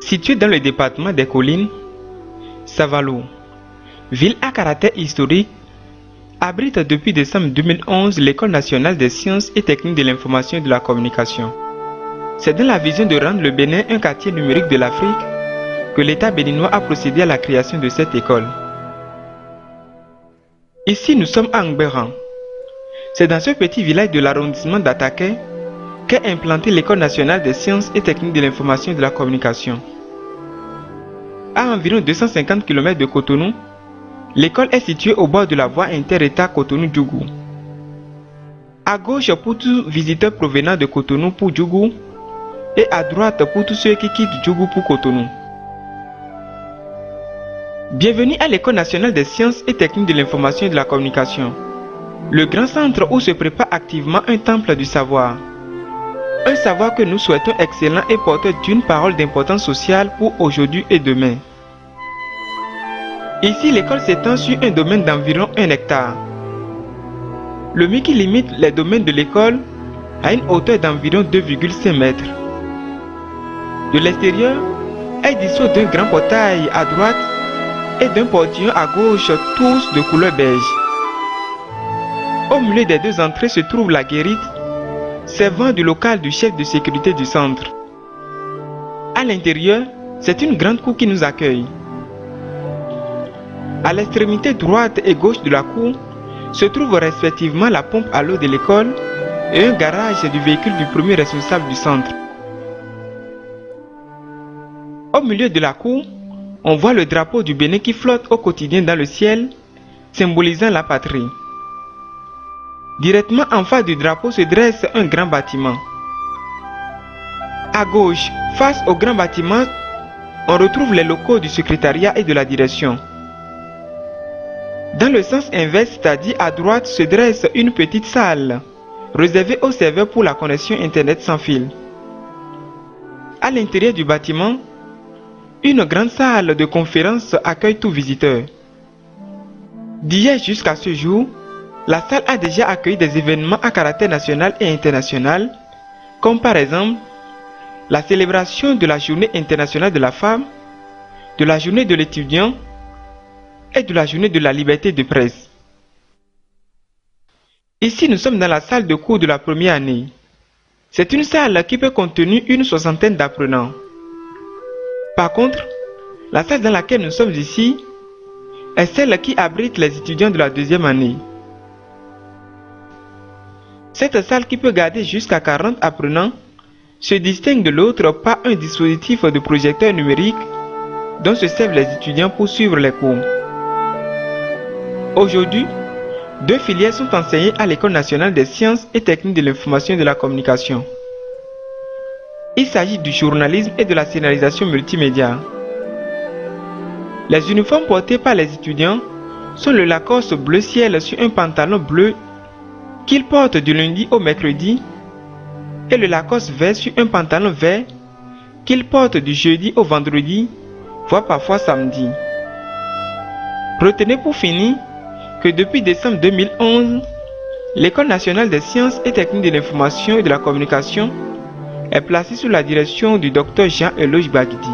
Située dans le département des Collines, Savalo, ville à caractère historique, abrite depuis décembre 2011 l'École nationale des sciences et techniques de l'information et de la communication. C'est dans la vision de rendre le Bénin un quartier numérique de l'Afrique que l'État béninois a procédé à la création de cette école. Ici, nous sommes à Ngberan. C'est dans ce petit village de l'arrondissement d'Ataké qu'est implantée l'École nationale des sciences et techniques de l'information et de la communication. À environ 250 km de Cotonou, l'école est située au bord de la voie inter-État Cotonou-Djougou. À gauche pour tout visiteur provenant de Cotonou pour Djougou et à droite pour tous ceux qui quittent Djougou pour Cotonou. Bienvenue à l'École nationale des sciences et techniques de l'information et de la communication, le grand centre où se prépare activement un temple du savoir. Un savoir que nous souhaitons excellent et porteur d'une parole d'importance sociale pour aujourd'hui et demain. Ici, l'école s'étend sur un domaine d'environ 1 hectare. Le mur qui limite les domaines de l'école a une hauteur d'environ 2,5 mètres. De l'extérieur, elle dispose d'un grand portail à droite et d'un portillon à gauche, tous de couleur beige. Au milieu des deux entrées se trouve la guérite, servant du local du chef de sécurité du centre. À l'intérieur, c'est une grande cour qui nous accueille. À l'extrémité droite et gauche de la cour se trouvent respectivement la pompe à l'eau de l'école et un garage du véhicule du premier responsable du centre. Au milieu de la cour, on voit le drapeau du Bénin qui flotte au quotidien dans le ciel, symbolisant la patrie. Directement en face du drapeau se dresse un grand bâtiment. À gauche, face au grand bâtiment, on retrouve les locaux du secrétariat et de la direction. Dans le sens inverse, c'est-à-dire à droite, se dresse une petite salle, réservée aux serveurs pour la connexion Internet sans fil. À l'intérieur du bâtiment, une grande salle de conférence accueille tout visiteur. D'hier jusqu'à ce jour, la salle a déjà accueilli des événements à caractère national et international, comme par exemple la célébration de la Journée internationale de la femme, de la Journée de l'étudiant et de la Journée de la liberté de presse. Ici, nous sommes dans la salle de cours de la première année. C'est une salle qui peut contenir une 60aine d'apprenants. Par contre, la salle dans laquelle nous sommes ici est celle qui abrite les étudiants de la deuxième année. Cette salle qui peut garder jusqu'à 40 apprenants se distingue de l'autre par un dispositif de projecteur numérique dont se servent les étudiants pour suivre les cours. Aujourd'hui, 2 filières sont enseignées à l'École nationale des sciences et techniques de l'information et de la communication. Il s'agit du journalisme et de la scénarisation multimédia. Les uniformes portés par les étudiants sont le Lacoste bleu ciel sur un pantalon bleu qu'ils portent du lundi au mercredi et le Lacoste vert sur un pantalon vert qu'ils portent du jeudi au vendredi, voire parfois samedi. Retenez pour finir que depuis décembre 2011, l'École nationale des sciences et techniques de l'information et de la communication est placée sous la direction du Dr Jean-Eloge Baguidi.